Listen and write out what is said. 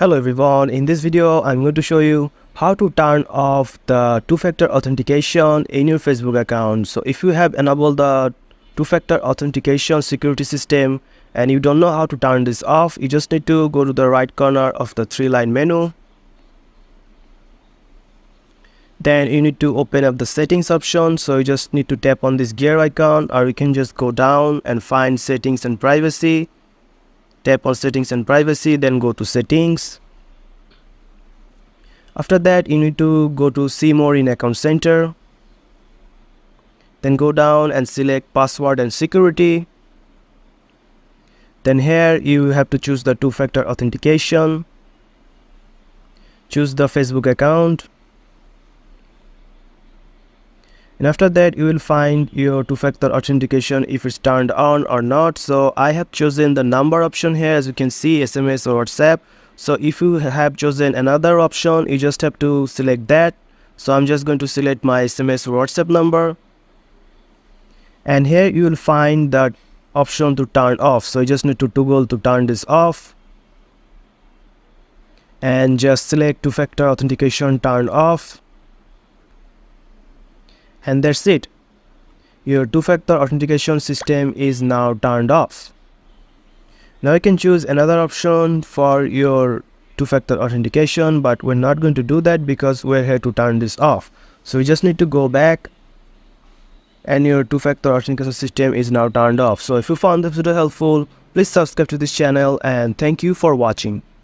Hello everyone, in this video I'm going to show you how to turn off the two-factor authentication in your Facebook account. So if you have enabled the two-factor authentication security system and you don't know how to turn this off, you just need to go to the right corner of the three-line menu. Then you need to open up the settings option, so you just need to tap on this gear icon, or you can just go down and find settings and privacy. Tap on settings and privacy, then go to settings. After that you need to go to see more in account center, then go down and select password and security. Then here you have to choose the two-factor authentication, choose the Facebook account, and after that you will find your two-factor authentication if it's turned on or not. So I have chosen the number option here, as you can see, SMS or WhatsApp. So if you have chosen another option, you just have to select that. So I'm just going to select my SMS or WhatsApp number, and here you will find that option to turn off. So you just need to toggle to turn this off and just select two-factor authentication turn off. And that's it. Your two-factor authentication system is now turned off. Now you can choose another option for your two-factor authentication, but we're not going to do that because we're here to turn this off. So you just need to go back and your two-factor authentication system is now turned off. So if you found this video helpful, please subscribe to this channel and thank you for watching.